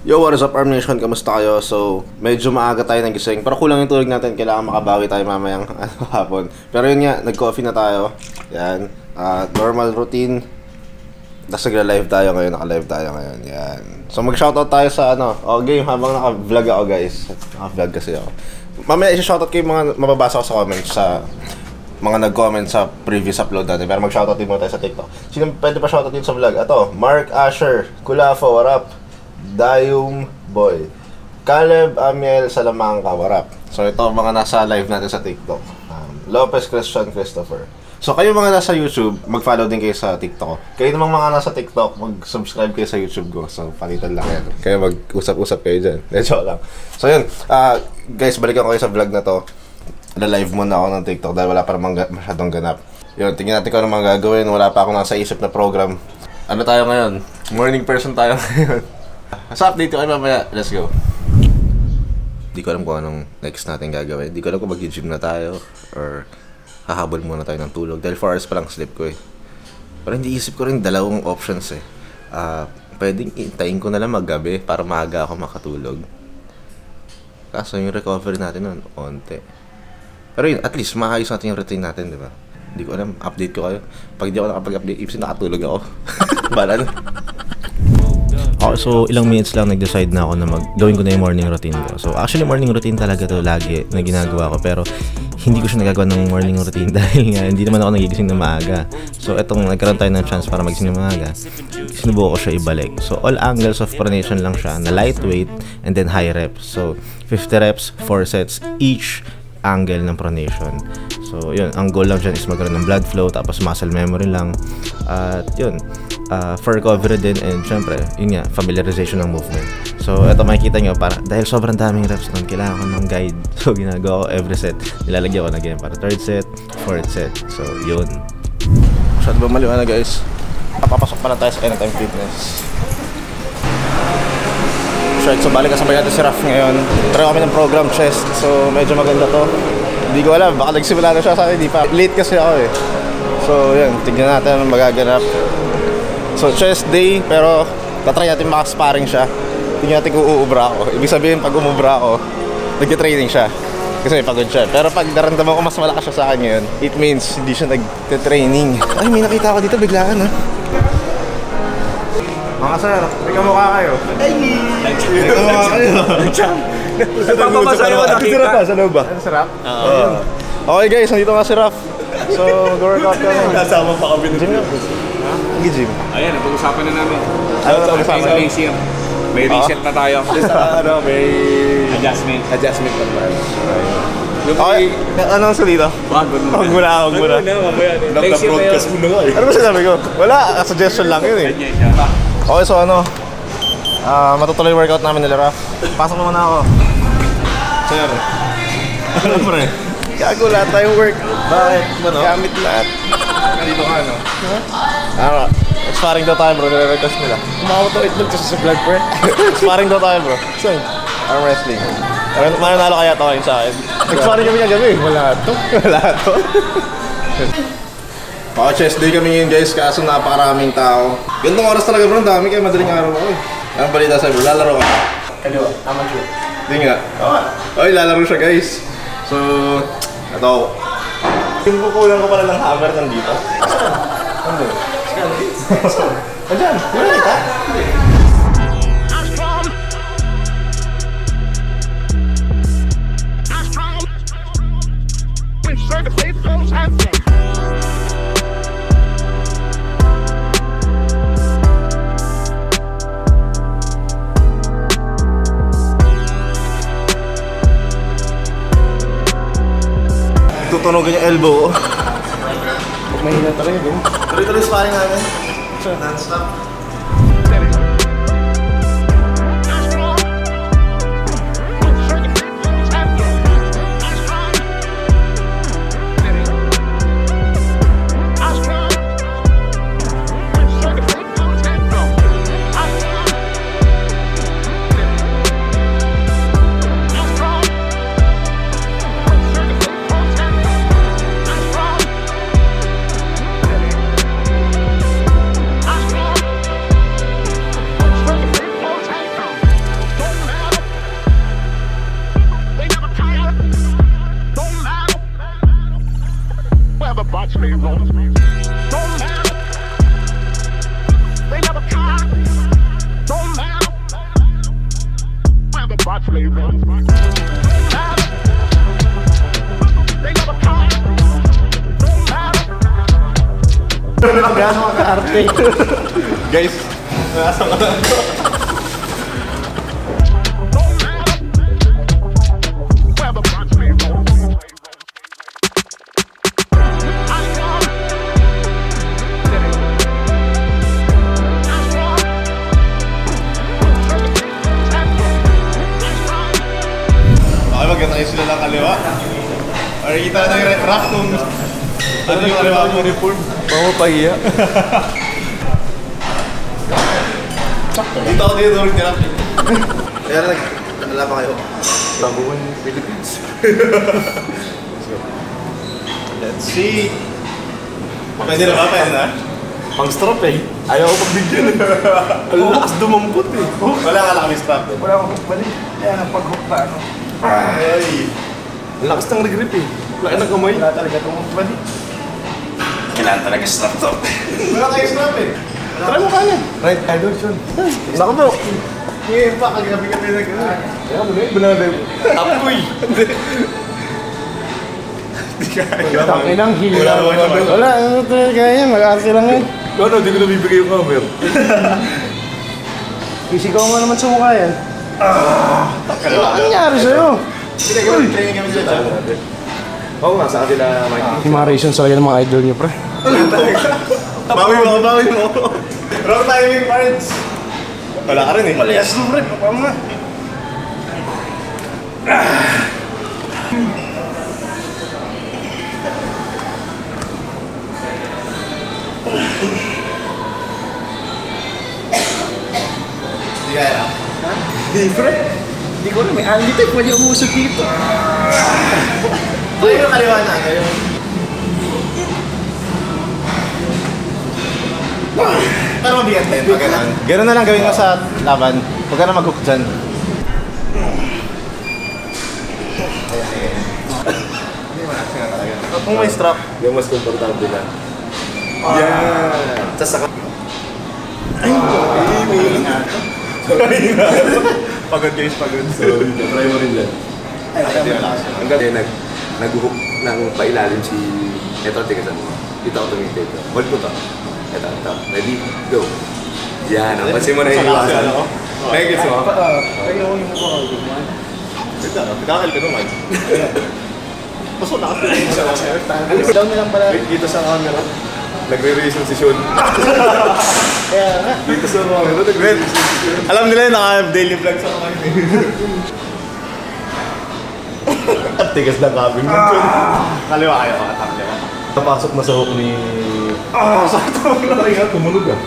Yo, what is up, Arm Nation? Kamusta kayo? So, medyo maaga tayo nagising. Pero kulang yung tulog natin. Kailangan makabawi tayo mamayang hapon. Pero yun nga, nag-coffee na tayo. Yan. Normal routine. Tapos nagla-live tayo ngayon. Naka-live tayo ngayon. Yan. So, mag-shoutout tayo sa game habang naka-vlog ako, guys. Naka-vlog kasi ako. Mamaya, isa-shoutout ko yung mga mababasa ko sa comments sa mga nag-comment sa previous upload natin. Pero mag-shoutout din muna tayo sa TikTok. Sino pwede pa shoutout din sa vlog? Ito, Mark Asher, Kulafo, what up? Dayum Boy, Caleb Amiel Salamangka, what up? So ito mga nasa live natin sa TikTok. Lopez Christian Christopher. So kayo mga nasa YouTube, mag-follow din kayo sa TikTok. Kayo namang mga nasa TikTok, mag-subscribe kayo sa YouTube ko. So palitan lang yan. Kaya mag-usap-usap kayo dyan. Medyo lang. So yun, guys, balikan ko kayo sa vlog na to. Na-live muna ako ng TikTok dahil wala pa namang masyadong ganap. Yun, tingnan natin kung ano mga gagawin. Wala pa akong nasa isip na program. Ano tayo ngayon? Morning person tayo ngayon. Sa update ko kayo mamaya, let's go. Di ko alam kung anong next natin gagawin. Di ko alam kung mag-gym na tayo or hahabol muna tayo ng tulog. Dahil 4 hours pa lang sleep ko eh. Pero hindi isip ko rin dalawang options eh. Pwedeng intayin ko na lang maggabi para maaga ako makatulog. Kaso yung recovery natin nun, onte. Pero yun, at least maayos natin yung routine natin, di ba? Hindi ko alam, update ko kayo. Pag di ako nakapag-update, ibig nakatulog ako. Bala na. Okay, so ilang minutes lang nag-decide na ako na gawin ko na yung morning routine ko. So actually morning routine talaga to lagi na ginagawa ko, pero hindi ko siya nagagawa ng morning routine dahil nga hindi naman ako nagigising na maaga. So etong nagkaroon tayo ng chance para magising na maaga, sinubukan ko siya ibalik. So all angles of pronation lang siya na lightweight and then high reps. So 50 reps, 4 sets each angle ng pronation. So yun, ang goal lang dyan is magkaroon ng blood flow, tapos muscle memory lang. At yun, for recovery din, and syempre, yun nga, familiarization ng movement. So ito makikita nyo, dahil sobrang daming reps nun, kailangan ko ng guide. So ginagawa ko every set, nilalagyan ko na ganyan para 3rd set, 4th set. So yun. Masyado ba maliwanag guys? Papapasok pa lang tayo sa Anytime Fitness. So balik kasabay natin si Raf ngayon. Try kami ng program chest. So medyo maganda to. Hindi ko alam, baka nagsimula na siya sa akin. Hindi pa. Late kasi ako eh. So yun, tignan natin ang magaganap. So chest day, pero tatry natin makasparring siya. Tignan natin kung uubra ako. Ibig sabihin pag umubra ako, nag-training siya. Kasi may pagod siya. Pero pag naramdaman ko mas malakas siya sa akin ngayon, it means hindi siya nag-training. Ay, may nakita ako dito biglaan ha. Mga sir, may kamukha kayo. Ay! May kamukha kayo. Nagpapamasaya ko nakita. Sarap ba? Sa loob ba? Sarap? Oo. Okay guys, nandito nga si Raf. So, mag-workout ka na. Nasama pa kami ng gym. Nag-gym? Ayan, napag-usapan na namin. Ano napag-usapan? May reset na tayo. May adjustment pa naman. Okay, ano ang salita? Wag mo na. Nag-broadcast mo na nga eh. Ano ba sinabi ko? Wala, suggestion lang yun eh. Okay, so matutuloy yung workout namin nila Raf. Pasok naman ako. Sir, ano pre? Gago lahat tayong workout. Bakit? Gamit lahat. Dito ka, no? Sparring daw tayo bro, nire-request nila. Kumakaw to itlog kasi sa vlog pre. Sparring daw tayo bro. Saan? Arm wrestling. Mananalo kaya to kayo sa akin. Nag-sparring kami kagabi. Wala to. Chest day kami ngayon guys, kaso napakaraming tao. Gandang oras talaga bro, dami kaya madaling araw ako eh. Anong balita sa'yo bro? Lalaro ka? Kaliwa, amateur. Hindi nga. Okay, lalaro siya guys. So, ito. Yung kukulang ko pala ng hammer nandito. Ano? Andiyan, wala kita? Tutunog yung elbow ko. Huwag mahina talaga yun. Tuloy-tuloy sparring namin. Non-stop. Gano'n ka-arte. Guys, nasa ka na. Maganda kayo sila lang kaliwa. Makikita na yung rack kung ano yung kaliwa mo uniform. Pamapahiya. Dito ako dito ulit nila. Kaya nag-alala pa kayo. Tabuhan yung Philippines. Let's see. Pwede na ba? Pwede na? Pang strap eh. Ayaw ko pagbigyan eh. Ang lakas dumampot eh. Wala ka lang kami strap. Wala akong balik. Kaya napag-hook pa ano. Ay. Ang lakas ng regrip eh. Laki ng kamay. Wala talaga itong balik. Kailangan talaga strap to. Wala kayo strap eh. Try mo kanya. Right, idol yun. Naku po. Ngayon pa, kagabi-gabi na gano'n. Kaya mo na yun, banana yun. Apoy! Hindi kaya. Tangin ang hila. Wala, ano talaga yan, mag-arte lang yan. Ano, di ko nabibigay yung camera. Isigaw mo naman sa mukha yan. Ano nangyari sa'yo? Training kami sila. Oo nga, sa kanila Mike. Si Maration sa ng mga idol niyo, pre. Bawi mo, bawi mo. Wrong timing, parents. Wala ka rin eh. Malayas mo, pre. Papam nga. Hindi kaya. Hindi, pre. Hindi ko alam, may anli tayo. Pwede umusog dito. Ito yung kaliwa na. Pero mabigat din, pag gano'n. Gano'n na lang gawin mo sa laban. Huwag ka na mag-hook dyan. Kung may strap. Yung mas komportable na. Yan. Tapos saka... Ay, Pagod guys, pagod. So, try mo rin dyan. Hanggang nag-hook ng pailalim si... Ito, tigasan mo. Dito ako tumingin dito. Hold mo to. Ito. Ready? Go. Yan. Pansin mo na yung iwasan. Nakikits mo? Kaya ko yung mukha ko. Nagkakal ka naman. Paso na kasi. Down na lang pala. Dito sa camera. Nagre-reason si Sean. Kaya nga. Dito sa camera. Nagre-reason si Sean. Alam nila yung naka-daily vlog sa kamay. At tigas na cabin mo, Sean. Kaliwa kayo, kaliwa. Napasok na sa hook ni... Sakto na rin nga. Tumunog ah.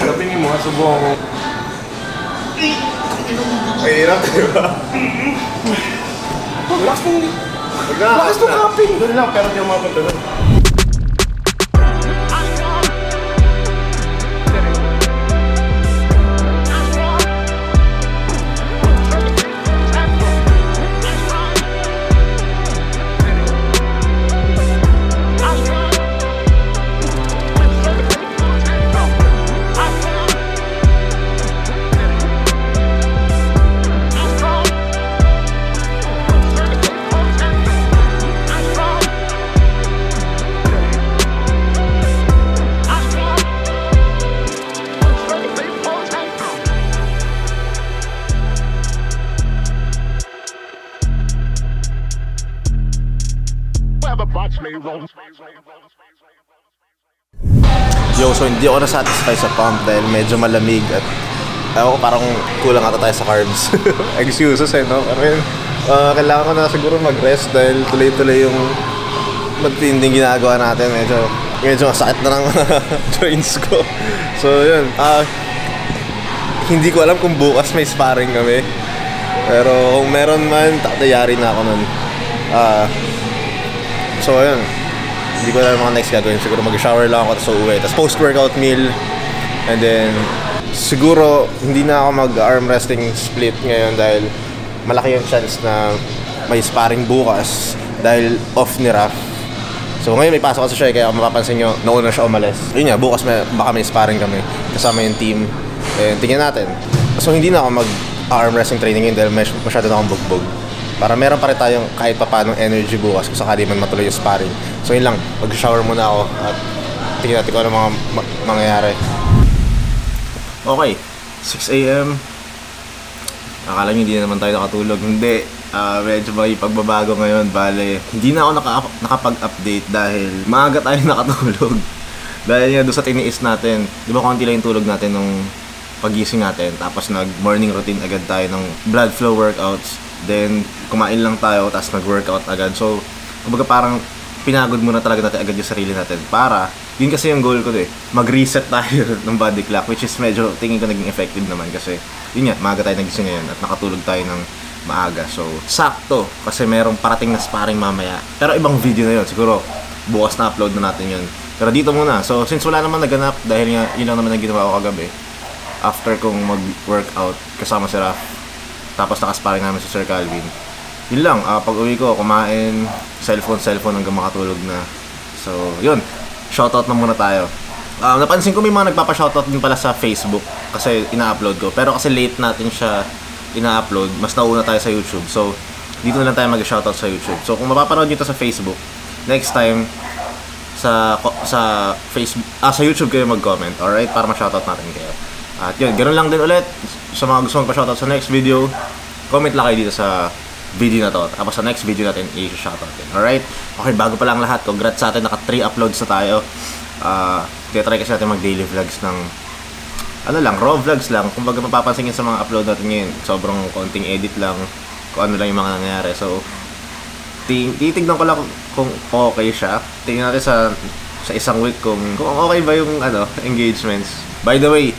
Kapingin mo, subukan ko. Ay, hirap, diba? Lakas ng cupping! Doon lang, pero di ako mapunta doon. Yo, so hindi ako na-satisfy sa pump dahil medyo malamig at ako parang kulang ata tayo sa carbs. Excuses eh, no? Pero yun, kailangan ko na siguro mag-rest dahil tuloy-tuloy yung matinding ginagawa natin. Medyo masakit na ng joints ko. So yun, hindi ko alam kung bukas may sparring kami. Pero kung meron man, tatayari na ako nun. So yun, hindi ko alam mga next gagawin. Siguro mag-shower lang ako tapos uuwi. Tapos post-workout meal. And then, siguro hindi na ako mag-arm wrestling split ngayon dahil malaki yung chance na may sparring bukas dahil off ni Raf. So ngayon may pasok kasi siya, kaya mapapansin nyo, nauna siya umalis. Yun nga, bukas baka may sparring kami kasama yung team. Tingnan natin. So hindi na ako mag-arm wrestling training yun dahil masyado na akong bugbog. Para meron pa rin tayong kahit pa paano energy bukas kung sakali man matuloy yung sparring. So yun lang, mag-shower muna ako at tingnan natin kung ano mga mangyayari. Okay, 6 AM. Akala nyo hindi na naman tayo nakatulog. Hindi, medyo may pagbabago ngayon. Bale, hindi na ako nakapag-update dahil maaga tayo nakatulog. Dahil nga doon sa tiniis natin, di ba konti lang yung tulog natin nung pagising natin. Tapos nag-morning routine agad tayo ng blood flow workouts. Then, kumain lang tayo, tapos nag-workout agad. So, kumbaga parang pinagod muna talaga natin agad yung sarili natin para, yun kasi yung goal ko mag-reset tayo ng body clock, which is medyo tingin ko naging effective naman kasi yun nga, maaga tayo nagising ngayon at nakatulog tayo ng maaga. So, sakto kasi merong parating na sparring mamaya. Pero ibang video na yun, siguro bukas na upload na natin yun. Pero dito muna, so since wala naman naganap, dahil nga yun lang naman ang ginawa ko kagabi, after kong mag-workout kasama si Raf, tapos nakasparring namin si Sir Calvin, yun lang, pag uwi ko, kumain, cellphone hanggang makatulog na. So, yun, shoutout na muna tayo. Napansin ko may mga nagpapa-shoutout din pala sa Facebook kasi ina-upload ko. Pero kasi late natin siya ina-upload, mas nauna tayo sa YouTube. So, dito na lang tayo mag-shoutout sa YouTube. So, kung mapapanood nyo ito sa Facebook, next time, sa Facebook, sa YouTube kayo mag-comment, alright? Para ma-shoutout natin kayo. At yun, ganoon lang din ulit. Sa mga gusto magpa-shoutout sa next video, comment lang kayo dito sa video na to. Tapos sa next video natin, i-shoutout din. Alright? Okay, bago pa lang lahat, congrats sa atin, naka 3 uploads na tayo. Try kasi natin mag-daily vlogs ng raw vlogs lang. Kung baga mapapansin nyo sa mga upload natin ngayon, sobrang konting edit lang, kung ano lang yung mga nangyayari. So, titignan ko lang kung okay siya. Tingnan natin sa isang week kung okay ba yung engagements. By the way,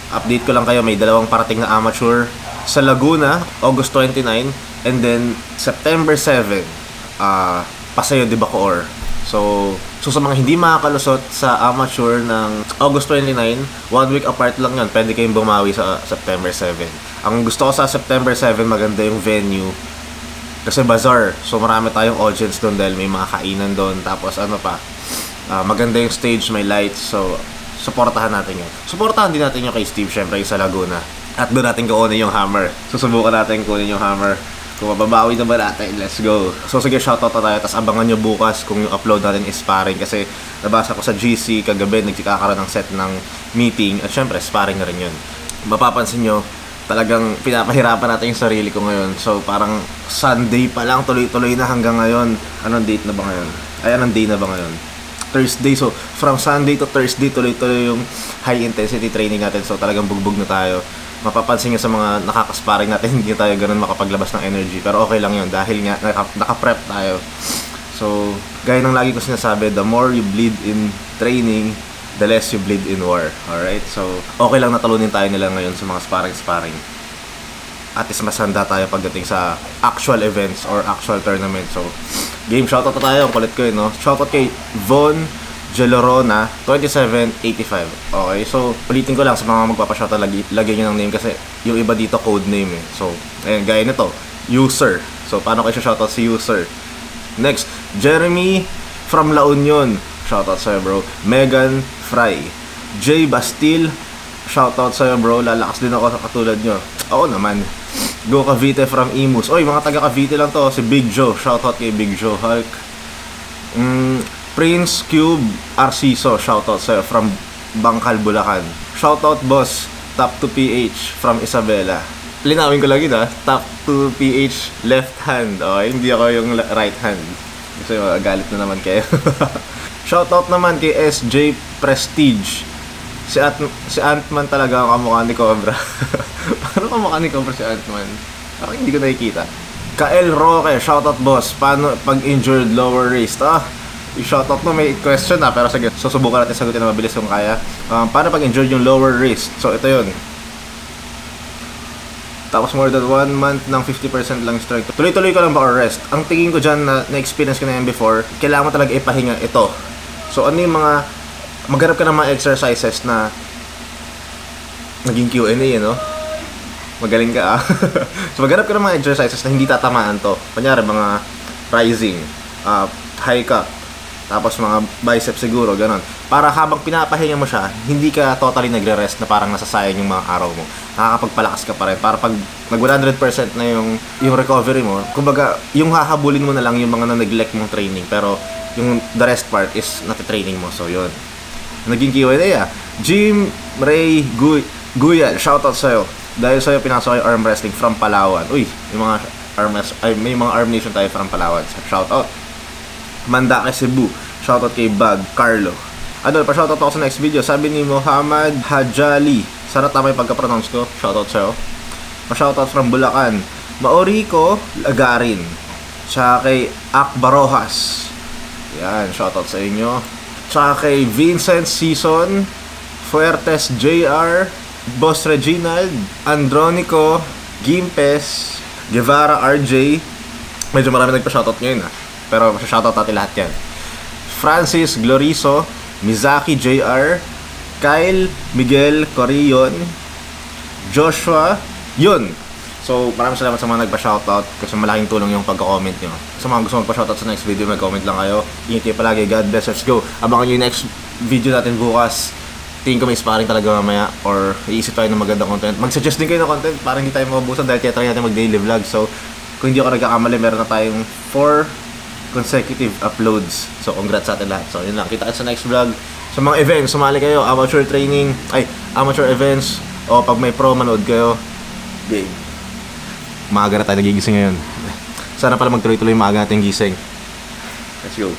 update ko lang kayo, may dalawang parating na amateur sa Laguna, August 29, and then September 7, Paseo de Bacoor. So sa mga hindi makakalusot sa amateur ng August 29, 1 week apart lang yun, pwede kayong bumawi sa September 7. Ang gusto ko sa September 7, maganda yung venue kasi bazaar, so marami tayong audience doon dahil may mga kainan doon, tapos maganda yung stage, may lights. So suportahan natin yun. Suportahan din natin yung kay Steve, syempre yung sa Laguna, at doon natin kunin yung hammer. Susubukan natin kunin yung hammer. Kung mababawi na ba natin, let's go. So sige, shoutout na tayo. Tapos abangan nyo bukas kung yung upload natin is sparring. Kasi nabasa ko sa GC kagabi, nagkakaroon ng set ng meeting. At syempre, sparring na rin yun. Mapapansin nyo, talagang pinapahirapan natin yung sarili ko ngayon. So parang Sunday pa lang, tuloy-tuloy na hanggang ngayon. Anong date na ba ngayon? Anong day na ba ngayon? Thursday. So from Sunday to Thursday, tuloy-tuloy yung high intensity training natin. So talagang bugbog na tayo. Mapapansin nyo sa mga nakakasparring natin, hindi tayo ganun makapaglabas ng energy. Pero okay lang yun dahil nga naka-prep tayo. So, gaya ng lagi ko sinasabi, the more you bleed in training, the less you bleed in war. Alright? So, okay lang natalunin tayo nila ngayon sa mga sparring. At is mas handa tayo pagdating sa actual events or actual tournament. So, game shoutout na tayo. Ang kulit ko yun, no? Shoutout kay Von Gelorona 2785. Okay, so ulitin ko lang sa mga magpapashoutout, lagyan nyo ng name kasi yung iba dito code name eh. So, ayan, gaya nito, user. So, paano kayo shoutout si user? Next, Jeremy from La Union. Shoutout sa'yo, bro. Megan Fry. Jay Bastil. Shoutout sa'yo, bro. Lalakas din ako katulad nyo. Oo naman. Go Cavite from Imus. Oy, mga taga Cavite lang to. Si Big Joe. Shoutout kay Big Joe Hulk. Prince Cube Arciso, shoutout sa'yo from Bangkal, Bulacan. Shoutout boss, Top 2 PH from Isabela. Linawin ko lagi Top 2 PH left hand. Okay, hindi ako yung right hand. Kasi galit na naman kayo. Shoutout naman kay SJ Prestige. Si Antman talaga ang kamukha ni Cobra. Paano kamukha ni Cobra si Antman? Ako hindi ko nakikita. Kael Roque, shoutout boss. Paano pag injured lower wrist? I-shoutout mo, may question pero sige, susubukan natin sagutin na mabilis kung kaya. Paano pag injured yung lower wrist? So ito yun. Tapos more than 1 month ng 50% lang strength. Tuloy-tuloy ko lang ba or rest? Ang tingin ko dyan na-experience ko na yan before, kailangan mo talaga ipahinga ito. So ano yung mga, maghanap ka ng mga exercises na naging Q&A, no? Magaling ka So maghanap ka ng mga exercises na hindi tatamaan to. Kunyari mga rising, high cut, tapos mga biceps siguro, ganon. Para habang pinapahinga mo siya, hindi ka totally nagre-rest na parang nasasayang yung mga araw mo. Nakakapagpalakas ka pa rin. Para pag nag 100% na yung recovery mo, kumbaga, yung hahabulin mo na lang yung mga na-neglect mong training. Pero yung the rest part is nati-training mo. So, yun. Naging Q&A Jim Ray Guyal, shoutout sa'yo. Dahil sa'yo pinasok yung arm wrestling from Palawan. Uy, yung mga may mga Arm Nation tayo from Palawan. Shoutout. Mandake Cebu. Shoutout kay Bag Carlo. Adol, pa-shoutout ako sa next video. Sabi ni Muhammad Hajali. Sana tama yung pagka-pronounce ko. Shoutout sa'yo. Pa-shoutout from Bulacan. Maoriko Lagarin. Tsaka kay Akbarojas. Yan, shoutout sa inyo. Tsaka kay Vincent Season. Fuertes JR. Boss Reginald. Andronico Gimpes. Guevara RJ. Medyo marami nagpa-shoutout ngayon pero shoutout natin lahat yan. Francis Gloriso, Mizaki JR, Kyle Miguel Corion, Joshua, yun. So maraming salamat sa mga nagpa-shoutout kasi malaking tulong yung pagka-comment nyo. Sa mga gusto magpa-shoutout sa next video, mag-comment lang kayo. Ingat kayo palagi. God bless. Let's go. Abangan nyo yung next video natin bukas. Tingin ko may sparring talaga mamaya or iisip tayo ng magandang content. Mag-suggest din kayo ng content para hindi tayo mabubusan dahil try natin mag-daily vlog. So, kung hindi ako nagkakamali, meron na tayong 4 consecutive uploads. So, congrats sa atin lahat. So, yun lang. Kita sa next vlog. Sa mga events, sumali kayo. Amateur training, amateur events. O pag may pro, manood kayo. Game. Maaga na tayo nagigising ngayon. Sana pala magtuloy-tuloy maaga natin gising. Let's go.